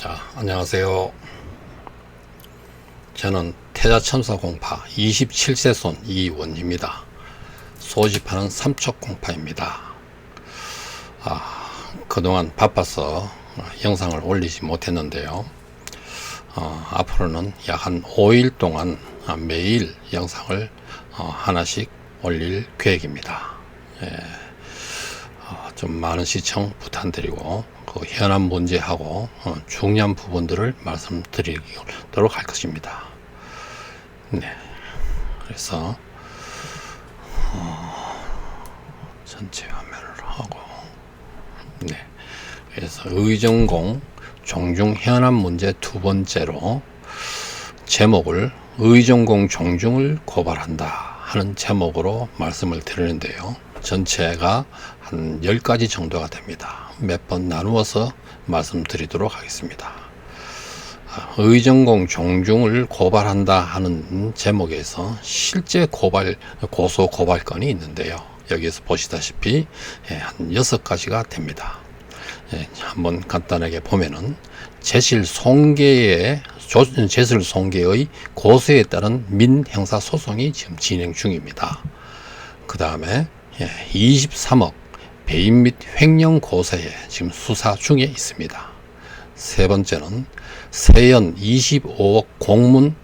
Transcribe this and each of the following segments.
자, 안녕하세요. 저는 태자천사공파 27세 손 이원희입니다. 소집하는 삼척공파입니다. 그동안 바빠서 영상을 올리지 못했는데요. 앞으로는 약 한 5일 동안 매일 영상을 하나씩 올릴 계획입니다. 좀 많은 시청 부탁드리고 그 현안 문제하고 중요한 부분들을 말씀드리도록 할 것입니다. 네, 그래서 전체 화면을 하고, 네, 그래서 의정공 종중 현안 문제 두 번째로 제목을 의정공 종중을 고발한다 하는 제목으로 말씀을 드리는데요. 전체가 한 10가지 정도가 됩니다. 몇 번 나누어서 말씀드리도록 하겠습니다. 의정공 종중을 고발한다 하는 제목에서 실제 고소 고발건이 있는데요. 여기에서 보시다시피 한 6가지가 됩니다. 한번 간단하게 보면은 제실 송계의 고소에 따른 민형사 소송이 지금 진행 중입니다. 그 다음에 23억 배임 및 횡령 고소에 지금 수사 중에 있습니다. 세 번째는 세연 25억 공문,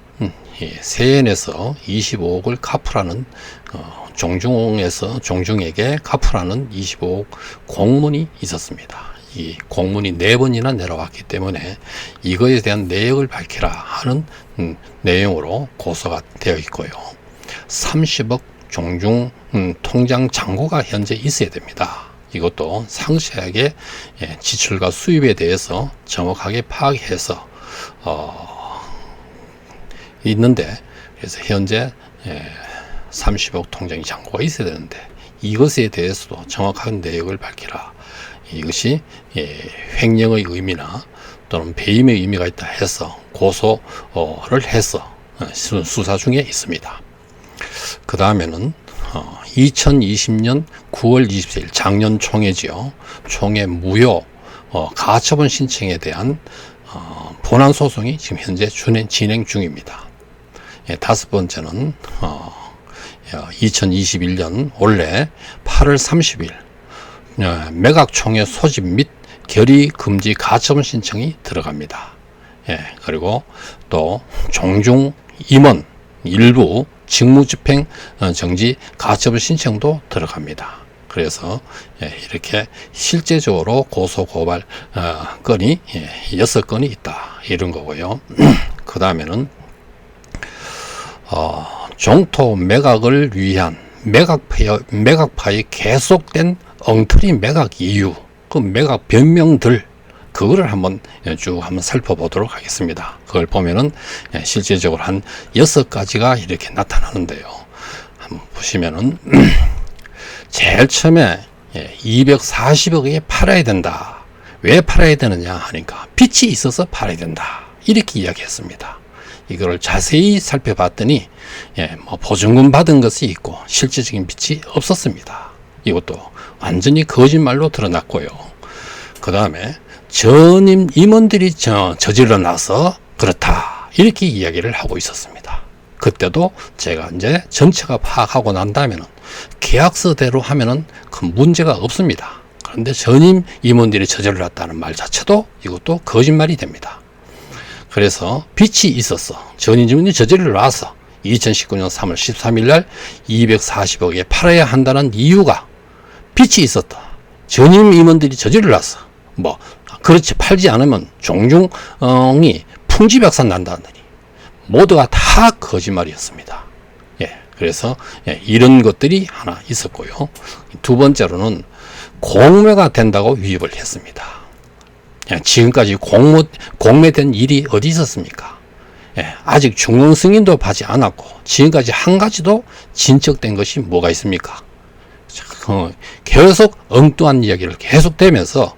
세연에서 25억을 갚으라는 종중에게 갚으라는 25억 공문이 있었습니다. 이 공문이 4번이나 내려왔기 때문에 이거에 대한 내역을 밝히라 하는 내용으로 고소가 되어 있고요. 30억 종중 통장 잔고가 현재 있어야 됩니다. 이것도 상세하게 지출과 수입에 대해서 정확하게 파악해서 있는데, 그래서 현재 30억 통장 잔고가 있어야 되는데 이것에 대해서도 정확한 내역을 밝히라. 이것이 횡령의 의미나 또는 배임의 의미가 있다 해서 고소를 해서 수사 중에 있습니다. 그 다음에는 2020년 9월 24일 작년 총회지요. 총회 무효 가처분 신청에 대한 본안 소송이 지금 현재 진행 중입니다. 다섯 번째는 2021년 올해 8월 30일 매각총회 소집 및 결의 금지 가처분 신청이 들어갑니다. 그리고 또 종중 임원 일부 직무집행 정지 가처분 신청도 들어갑니다. 그래서 이렇게 실제적으로 고소 고발 건이 6건이 있다 이런 거고요. 그 다음에는 종토 매각을 위한 매각파의 계속된 엉터리 매각 이유, 그 매각 변명들, 그거를 한번 살펴보도록 하겠습니다. 그걸 보면은 실제적으로 한 6가지가 이렇게 나타나는데요. 한번 보시면은 제일 처음에 240억에 팔아야 된다. 왜 팔아야 되느냐 하니까 빚이 있어서 팔아야 된다. 이렇게 이야기했습니다. 이거를 자세히 살펴봤더니 보증금 받은 것이 있고 실질적인 빚이 없었습니다. 이것도 완전히 거짓말로 드러났고요. 그 다음에 전임 임원들이 저질러 놔서 그렇다 이렇게 이야기를 하고 있었습니다. 그때도 제가 이제 전체가 파악하고 난 다음에는 계약서대로 하면은 큰 문제가 없습니다. 그런데 전임 임원들이 저질러 놨다는 말 자체도 이것도 거짓말이 됩니다. 그래서 빚이 있었어. 전임 임원이 저질러 놔서 2019년 3월 13일 날 240억에 팔아야 한다는 이유가 빚이 있었다. 전임 임원들이 저질러 놨어. 그렇지 팔지 않으면 종중이 풍지박산 난다더니 모두가 다 거짓말이었습니다. 그래서 이런 것들이 하나 있었고요. 두 번째로는 공매가 된다고 위협을 했습니다. 지금까지 공매된 일이 어디 있었습니까? 아직 중앙 승인도 받지 않았고 지금까지 한 가지도 진척된 것이 뭐가 있습니까? 계속 엉뚱한 이야기를 계속되면서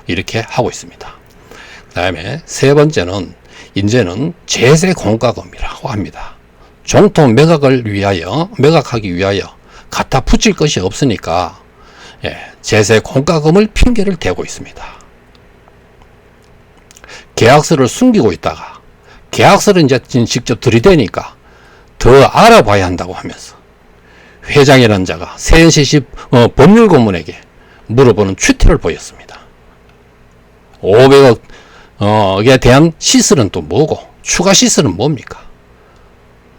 이렇게 하고 있습니다. 그 다음에 세 번째는 이제는 제세 공과금이라고 합니다. 종토 매각하기 위하여 갖다 붙일 것이 없으니까 제세 공과금을 핑계를 대고 있습니다. 계약서를 숨기고 있다가 계약서를 이제 직접 들이대니까 더 알아봐야 한다고 하면서 회장이라는 자가 세NCC 법률 고문에게 물어보는 추태를 보였습니다. 500억에 대한 시설은 또 뭐고 추가 시설은 뭡니까?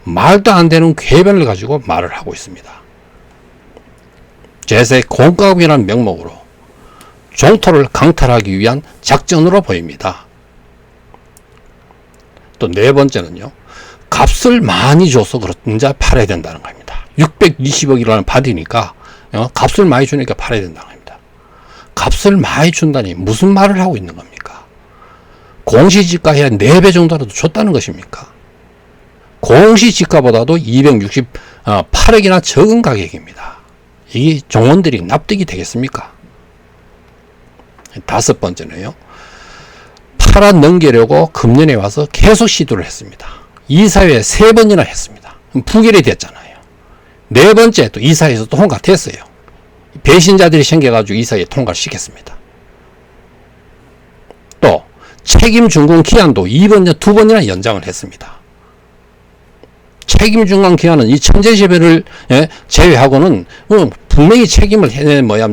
말도 안 되는 궤변을 가지고 말을 하고 있습니다. 제세 공과금이라는 명목으로 종토를 강탈하기 위한 작전으로 보입니다. 또 네 번째는요, 값을 많이 줘서 그런자 팔아야 된다는 겁니다. 620억이라는 밭이니까 값을 많이 주니까 팔아야 된다는 겁니다. 값을 많이 준다니 무슨 말을 하고 있는 겁니까? 공시지가의 4배 정도라도 줬다는 것입니까? 공시지가보다도 268억이나 적은 가격입니다. 이 종원들이 납득이 되겠습니까? 다섯 번째는요, 팔아 넘기려고 금년에 와서 계속 시도를 했습니다. 이사회에 3번이나 했습니다. 부결이 됐잖아요. 네 번째 또 이사회에서 또 통과됐어요. 배신자들이 생겨가지고 이사회에 통과를 시켰습니다. 또 책임 준공 기한도 2번이나 연장을 했습니다. 책임 준공 기한은 이 천재지배를 제외하고는 분명히 책임을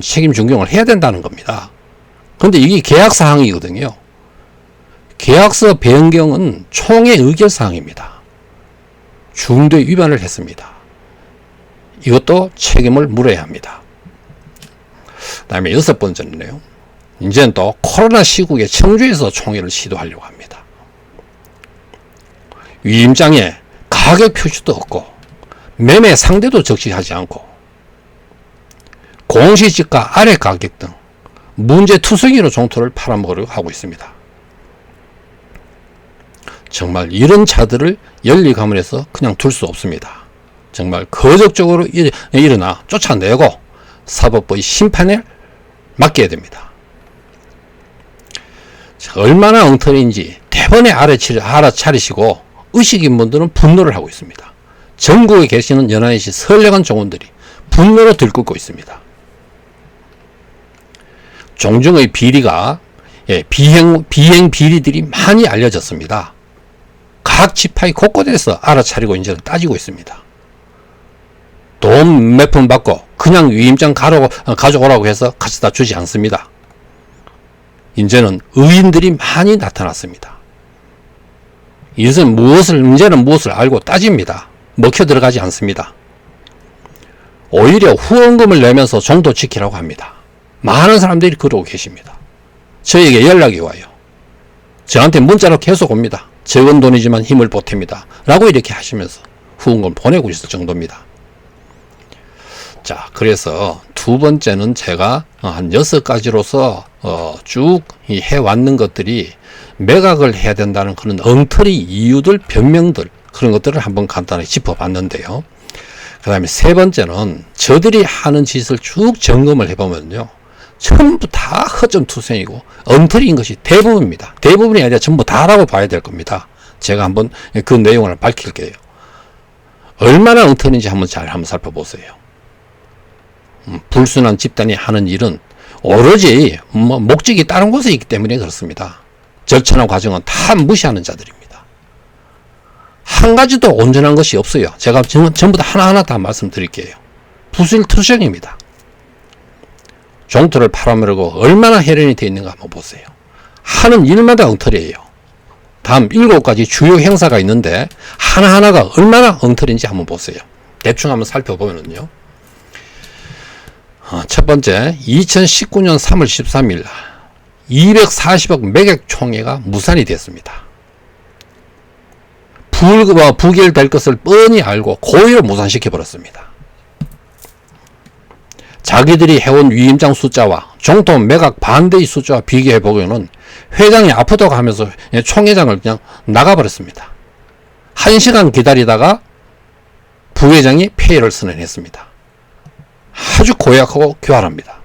책임 준공을 해야 된다는 겁니다. 그런데 이게 계약 사항이거든요. 계약서 변경은 총회 의결 사항입니다. 중대 위반을 했습니다. 이것도 책임을 물어야 합니다. 그 다음에 여섯 번째는요, 이제는 또 코로나 시국에 청주에서 총회를 시도하려고 합니다. 위임장에 가격 표시도 없고 매매 상대도 적시하지 않고 공시지가 아래 가격 등 문제투성이로 종토를 팔아먹으려고 하고 있습니다. 정말 이런 자들을 연리가문에서 그냥 둘 수 없습니다. 정말 거적적으로 일어나 쫓아내고 사법부의 심판에 맡겨야 됩니다. 자, 얼마나 엉터리인지 대번에 알아차리시고 의식인 분들은 분노를 하고 있습니다. 전국에 계시는 연안시 선량한 종원들이 분노로 들끓고 있습니다. 종중의 비리가 비행 비리들이 많이 알려졌습니다. 각 지파의 곳곳에서 알아차리고 이제는 따지고 있습니다. 돈 몇 푼 받고 그냥 위임장 가져오라고 해서 가져다 주지 않습니다. 이제는 의인들이 많이 나타났습니다. 이제는 무엇을 알고 따집니다. 먹혀 들어가지 않습니다. 오히려 후원금을 내면서 종도 지키라고 합니다. 많은 사람들이 그러고 계십니다. 저에게 연락이 와요. 저한테 문자로 계속 옵니다. 적은 돈이지만 힘을 보탭니다. 라고 이렇게 하시면서 후원금 보내고 있을 정도입니다. 자, 그래서 두 번째는 제가 한 6가지로서 쭉 해왔는 것들이 매각을 해야 된다는 그런 엉터리 이유들, 변명들, 그런 것들을 한번 간단히 짚어봤는데요. 그 다음에 세 번째는 저들이 하는 짓을 쭉 점검을 해보면요, 전부 다 허점투성이고 엉터리인 것이 대부분입니다. 대부분이 아니라 전부 다라고 봐야 될 겁니다. 제가 한번 그 내용을 밝힐게요. 얼마나 엉터리인지 한번 살펴보세요. 불순한 집단이 하는 일은 오로지 목적이 다른 곳에 있기 때문에 그렇습니다. 절차나 과정은 다 무시하는 자들입니다. 한 가지도 온전한 것이 없어요. 제가 전부 다 하나하나 다 말씀드릴게요. 부실투성입니다. 종토를 팔아먹으려고 얼마나 해련이 되어 있는가 한번 보세요. 하는 일마다 엉터리예요. 다음 7가지 주요 행사가 있는데 하나하나가 얼마나 엉터리인지 한번 보세요. 대충 한번 살펴보면요. 첫 번째, 2019년 3월 13일 240억 매각 총회가 무산이 됐습니다. 부결될 것을 뻔히 알고 고의로 무산시켜버렸습니다. 자기들이 해온 위임장 숫자와 종토 매각 반대의 숫자와 비교해보고는 회장이 아프다고 하면서 총회장을 그냥 나가버렸습니다. 1시간 기다리다가 부회장이 폐회를 선언했습니다. 아주 고약하고 교활합니다.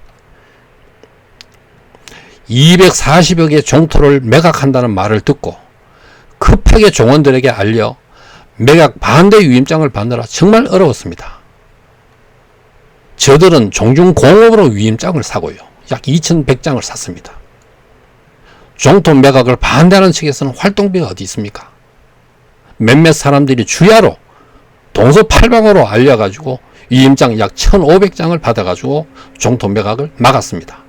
240억의 종토를 매각한다는 말을 듣고 급하게 종원들에게 알려 매각 반대 위임장을 받느라 정말 어려웠습니다. 저들은 종중공업으로 위임장을 사고요. 약 2100장을 샀습니다. 정통 매각을 반대하는 측에서는 활동비가 어디 있습니까? 몇몇 사람들이 주야로 동서팔방으로 알려가지고 위임장 약 1,500장을 받아가지고 정통 매각을 막았습니다.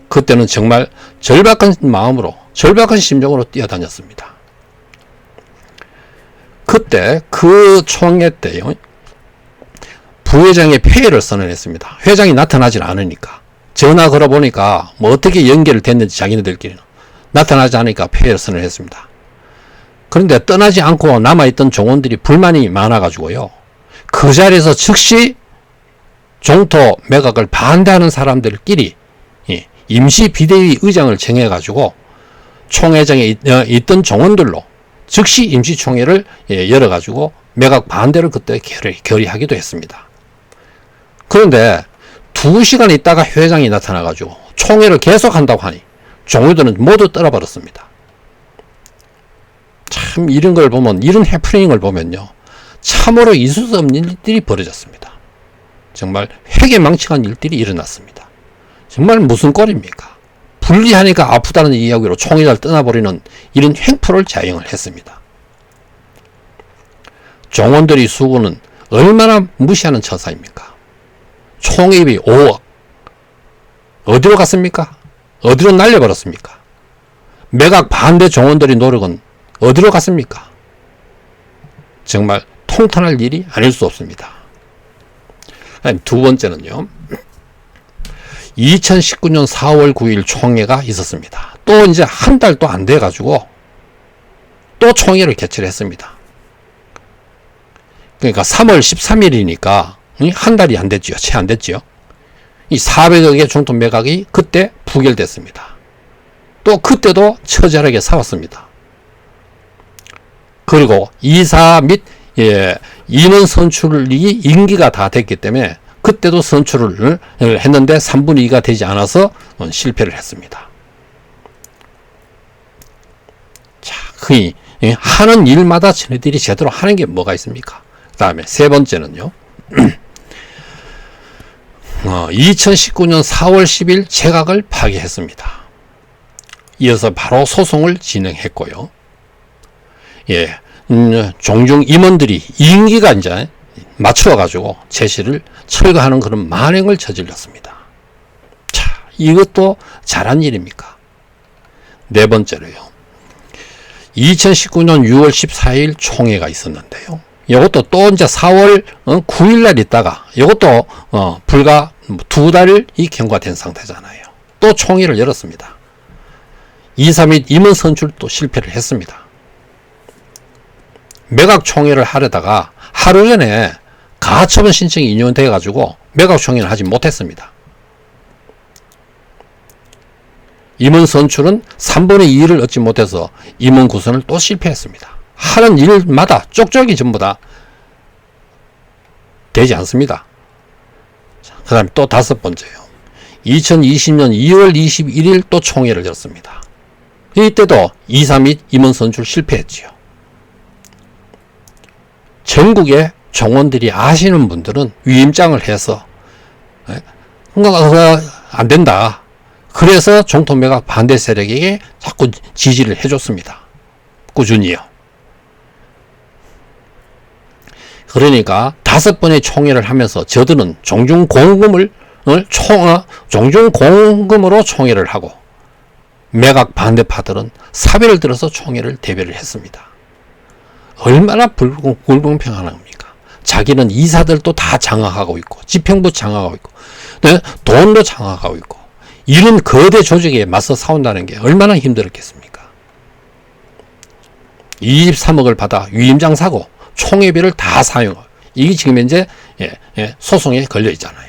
그때는 정말 절박한 마음으로, 절박한 심정으로 뛰어다녔습니다. 그때 그 총회 때요, 부회장의 폐회를 선언했습니다. 회장이 나타나질 않으니까. 전화 걸어보니까 뭐 어떻게 연결 됐는지 자기네들끼리는 나타나지 않으니까 폐회를 선언했습니다. 그런데 떠나지 않고 남아있던 종원들이 불만이 많아가지고요, 그 자리에서 즉시 종토 매각을 반대하는 사람들끼리 임시 비대위 의장을 정해가지고 총회장에 있던 종원들로 즉시 임시총회를 열어가지고 매각 반대를 그때 결의하기도 했습니다. 그런데 2시간 있다가 회장이 나타나가지고 총회를 계속한다고 하니 종회들은 모두 떨어버렸습니다. 참 이런 걸 보면, 이런 해프닝을 보면요, 참으로 있을 수 없는 일들이 벌어졌습니다. 정말 회개망측한 일들이 일어났습니다. 정말 무슨 꼴입니까? 분리하니까 아프다는 이야기로 총회를 떠나버리는 이런 횡포를 자행을 했습니다. 종원들의 수고는 얼마나 무시하는 처사입니까? 총회비 5억 어디로 갔습니까? 어디로 날려버렸습니까? 매각 반대 종원들의 노력은 어디로 갔습니까? 정말 통탄할 일이 아닐 수 없습니다. 두 번째는요, 2019년 4월 9일 총회가 있었습니다. 또 이제 한 달도 안 돼가지고 또 총회를 개최를 했습니다. 그러니까 3월 13일이니까 한 달이 안 됐죠. 채 안 됐죠. 이 400억의 정통 매각이 그때 부결됐습니다. 또 그때도 처절하게 싸웠습니다. 그리고 이사 및 임원 선출이 임기가 다 됐기 때문에 그때도 선출을 했는데 3분의 2가 되지 않아서 실패를 했습니다. 자, 하는 일마다 저희들이 제대로 하는 게 뭐가 있습니까? 그 다음에 세 번째는요, 2019년 4월 10일 제각을 파기했습니다. 이어서 바로 소송을 진행했고요. 종중 임원들이 임기가 이제 맞추어가지고 제시를 철거하는 그런 만행을 저질렀습니다. 자, 이것도 잘한 일입니까? 네 번째로요, 2019년 6월 14일 총회가 있었는데요. 이것도 또 이제 4월 9일 날 있다가 이것도 불과 2달이 경과된 상태잖아요. 또 총회를 열었습니다. 이사 및 임원 선출도 실패를 했습니다. 매각 총회를 하려다가 하루 전에 가처분 신청이 인용돼 가지고 매각 총회를 하지 못했습니다. 임원 선출은 3분의 2를 얻지 못해서 임원 구선을 또 실패했습니다. 하는 일마다 쪽쪽이 전부 다 되지 않습니다. 그 다음에 또 다섯 번째요, 2020년 2월 21일 또 총회를 열었습니다. 이때도 이사 및 임원 선출 실패했지요. 전국의 종원들이 아시는 분들은 위임장을 해서 안 된다. 그래서 정통매각 반대 세력에게 자꾸 지지를 해줬습니다. 꾸준히요. 그러니까 5번의 총회를 하면서 저들은 종중공금으로 총회를 하고 매각 반대파들은 사배를 들어서 총회를 대별을 했습니다. 얼마나 불공평한 겁니까? 자기는 이사들도 다 장악하고 있고 지평부 장악하고 있고 돈도 장악하고 있고 이런 거대 조직에 맞서 싸운다는 게 얼마나 힘들었겠습니까? 23억을 받아 위임장 사고 총회비를 다 사용하고, 이게 지금 현재 소송에 걸려 있잖아요.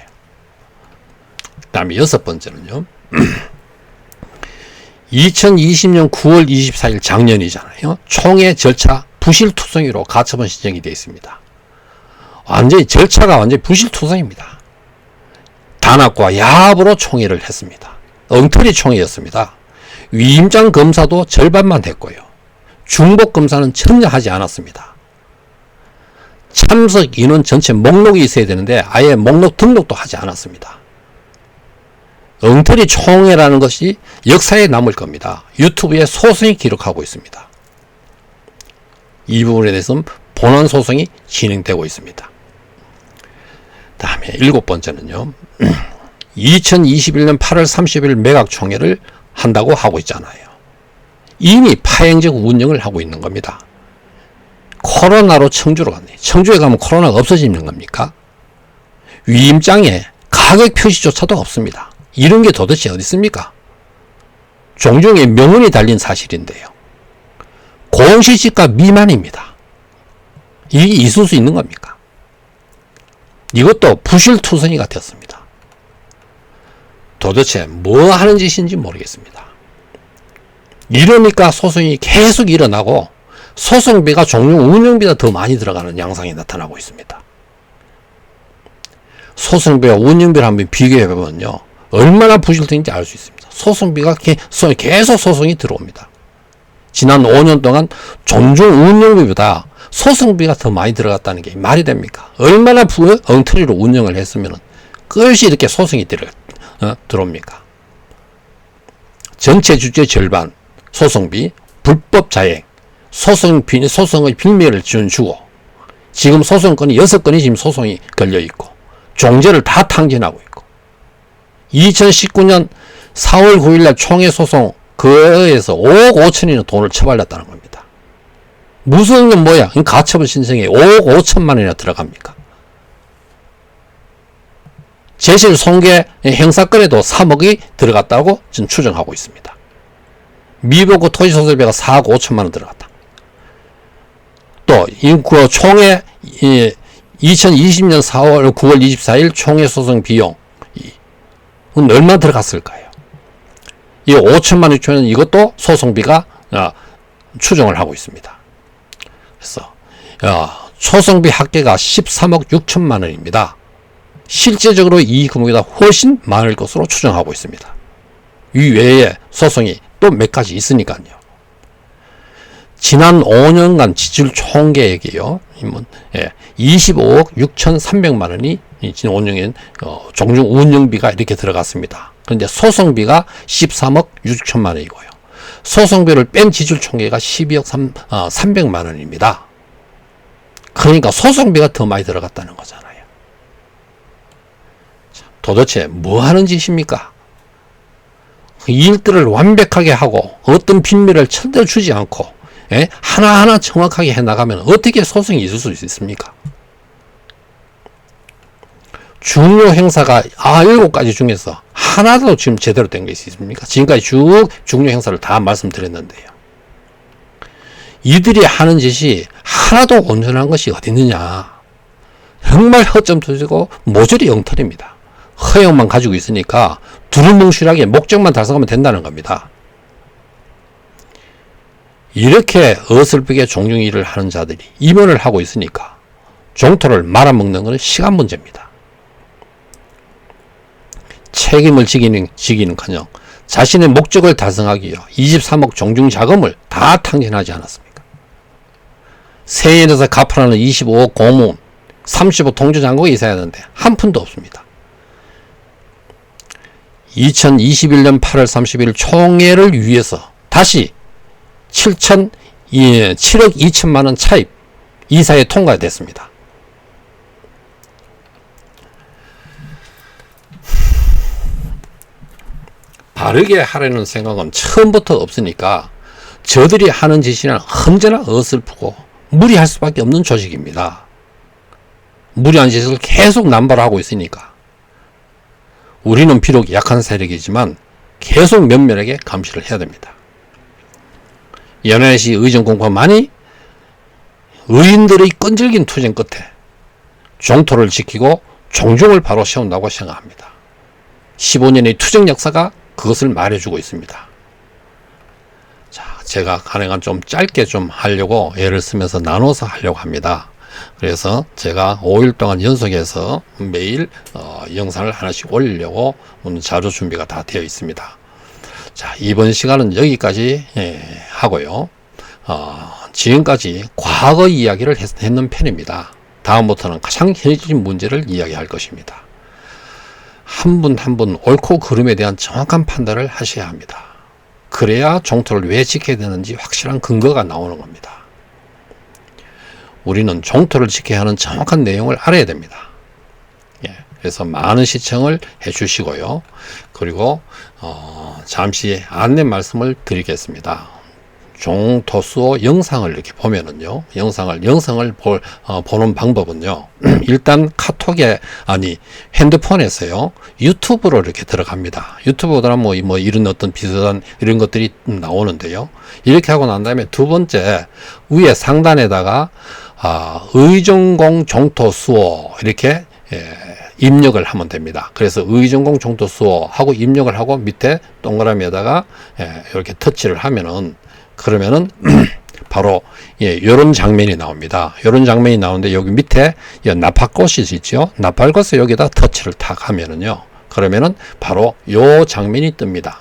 그 다음에 여섯 번째는요, 2020년 9월 24일 작년이잖아요. 총회 절차 부실투성이로 가처분 신청이 되어 있습니다. 완전히 절차가 완전히 부실투성입니다. 단합과 야합으로 총회를 했습니다. 엉터리 총회였습니다. 위임장 검사도 절반만 됐고요. 중복 검사는 전혀 하지 않았습니다. 참석 인원 전체 목록이 있어야 되는데 아예 목록 등록도 하지 않았습니다. 엉터리 총회라는 것이 역사에 남을 겁니다. 유튜브에 소송이 기록하고 있습니다. 이 부분에 대해서는 본안 소송이 진행되고 있습니다. 다음에 7번째는요. 2021년 8월 30일 매각총회를 한다고 하고 있잖아요. 이미 파행적 운영을 하고 있는 겁니다. 코로나로 청주로 갔네. 청주에 가면 코로나가 없어지는 겁니까? 위임장에 가격 표시조차도 없습니다. 이런 게 도대체 어디 있습니까? 종종의 명운이 달린 사실인데요. 공시지가 미만입니다. 이게 있을 수 있는 겁니까? 이것도 부실투성이가 되었습니다. 도대체 뭐 하는 짓인지 모르겠습니다. 이러니까 소송이 계속 일어나고 소송비가 종종 운영비가 더 많이 들어가는 양상이 나타나고 있습니다. 소송비와 운영비를 한번 비교해보면요. 얼마나 부실통인지 알 수 있습니다. 소송비가 계속 소송이 들어옵니다. 지난 5년 동안 종종 운영비보다 소송비가 더 많이 들어갔다는 게 말이 됩니까? 얼마나 엉터리로 운영을 했으면 끝이 이렇게 소송이 들어옵니까? 전체 주제 절반 소송비, 불법 자행, 소송의 빌미를 주고 지금 소송건이 6건이 지금 소송이 걸려있고 종제를 다 탕진하고 있고 2019년 4월 9일날 총회 소송 그에서 5억 5천이나 돈을 처발렸다는 겁니다. 무슨 건 뭐야? 가처분 신청에 5억 5천만 원이나 들어갑니까? 제실 손괴 행사건에도 3억이 들어갔다고 지금 추정하고 있습니다. 미복구 토지소설비가 4억 5천만 원 들어갔다. 또 그 총회 2020년 9월 24일 총회 소송 비용 얼마 들어갔을까요? 이 5천만 6천원 이것도 소송비가 추정을 하고 있습니다. 그래서 소송비 합계가 13억 6천만 원입니다. 실제적으로 이 금액보다 훨씬 많을 것으로 추정하고 있습니다. 이 외에 소송이 또 몇 가지 있으니까요. 지난 5년간 지출 총계액이요. 25억 6,300만 원이 지난 5년엔 종종 운영비가 이렇게 들어갔습니다. 그런데 소송비가 13억 6천만 원이고요. 소송비를 뺀 지출 총계가 12억 300만 원입니다. 그러니까 소송비가 더 많이 들어갔다는 거잖아요. 도대체 뭐 하는 짓입니까? 일들을 완벽하게 하고 어떤 빌미를 절대 주지 않고 하나하나 정확하게 해나가면 어떻게 소송이 있을 수 있습니까? 중요 행사가 7가지 중에서 하나도 지금 제대로 된 게 있습니까? 지금까지 쭉 중요 행사를 다 말씀드렸는데요. 이들이 하는 짓이 하나도 온전한 것이 어디 있느냐. 정말 허점 터지고 모조리 엉터리입니다. 허영만 가지고 있으니까 두루뭉실하게 목적만 달성하면 된다는 겁니다. 이렇게 어설프게 종종 일을 하는 자들이 임원을 하고 있으니까 종토를 말아먹는 것은 시간 문제입니다. 책임을 지기는커녕 자신의 목적을 달성하기 위해 23억 종중 자금을 다 탕진하지 않았습니까? 세일에서 갚으라는 25억 고문, 35 통조장고가 있어야 하는데 한 푼도 없습니다. 2021년 8월 30일 총회를 위해서 다시 7억 2천만 원 차입 이사에 통과됐습니다. 바르게 하려는 생각은 처음부터 없으니까 저들이 하는 짓이는 언제나 어설프고 무리할 수밖에 없는 조직입니다. 무리한 짓을 계속 남발하고 있으니까 우리는 비록 약한 세력이지만 계속 면밀하게 감시를 해야 됩니다. 연안시 의정공판만이 의인들의 끈질긴 투쟁 끝에 종토를 지키고 종종을 바로 세운다고 생각합니다. 15년의 투쟁 역사가 그것을 말해주고 있습니다. 자, 제가 가능한 좀 짧게 좀 하려고 예를 쓰면서 나눠서 하려고 합니다. 그래서 제가 5일 동안 연속해서 매일 영상을 하나씩 올리려고 오늘 자료 준비가 다 되어 있습니다. 자, 이번 시간은 여기까지 하고요. 지금까지 과거 이야기를 했는 편입니다. 다음부터는 가장 현실적인 문제를 이야기할 것입니다. 한 분 한 분 옳고 그름에 대한 정확한 판단을 하셔야 합니다. 그래야 종토를 왜 지켜야 되는지 확실한 근거가 나오는 겁니다. 우리는 종토를 지켜야 하는 정확한 내용을 알아야 됩니다. 예, 그래서 많은 시청을 해 주시고요. 그리고 잠시 안내 말씀을 드리겠습니다. 종토수호 영상을 이렇게 보면은요, 영상을 보는 방법은요, 일단 카톡에, 핸드폰에서요, 유튜브로 이렇게 들어갑니다. 유튜브보다는 뭐 이런 어떤 비슷한 이런 것들이 나오는데요. 이렇게 하고 난 다음에 두 번째, 위에 상단에다가, 의정공 종토수호, 이렇게, 입력을 하면 됩니다. 그래서 의정공 종토수호 하고 입력을 하고 밑에 동그라미에다가, 이렇게 터치를 하면은, 그러면은 바로 요런 장면이 나옵니다. 요런 장면이 나오는데 여기 밑에 나팔꽃이 있죠. 나팔꽃을 여기다 터치를 탁 하면은요. 그러면은 바로 요 장면이 뜹니다.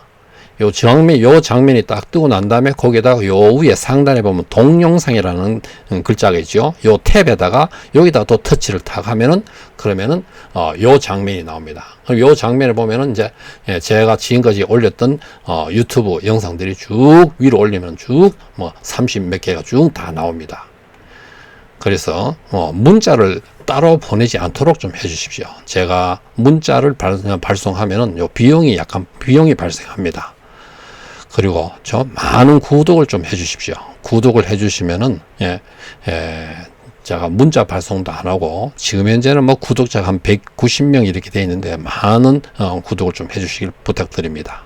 요 장면이 딱 뜨고 난 다음에 거기다가 요 위에 상단에 보면 동영상이라는 글자가 있죠. 요 탭에다가 여기다 또 터치를 탁 하면은 그러면은 요 장면이 나옵니다. 그럼 요 장면을 보면은 이제 제가 지금까지 올렸던 유튜브 영상들이 쭉 위로 올리면 쭉 30 몇 개가 쭉 다 나옵니다. 그래서 문자를 따로 보내지 않도록 좀 해주십시오. 제가 문자를 발송하면은 요 비용이 발생합니다. 그리고 많은 구독을 좀 해주십시오. 구독을 해주시면은 제가 문자 발송도 안 하고 지금 현재는 구독자가 한 190명 이렇게 돼 있는데 많은 구독을 좀 해주시길 부탁드립니다.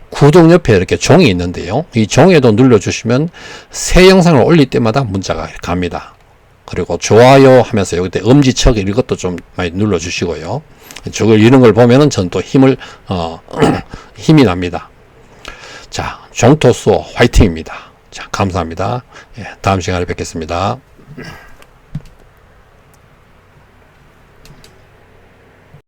구독 옆에 이렇게 종이 있는데요. 이 종에도 눌러주시면 새 영상을 올릴 때마다 문자가 갑니다. 그리고 좋아요 하면서 여기 엄지척 이것도 좀 많이 눌러주시고요. 이런 걸 보면은 전 또 힘이 납니다. 자, 종토수호 화이팅입니다. 자, 감사합니다. 다음 시간에 뵙겠습니다.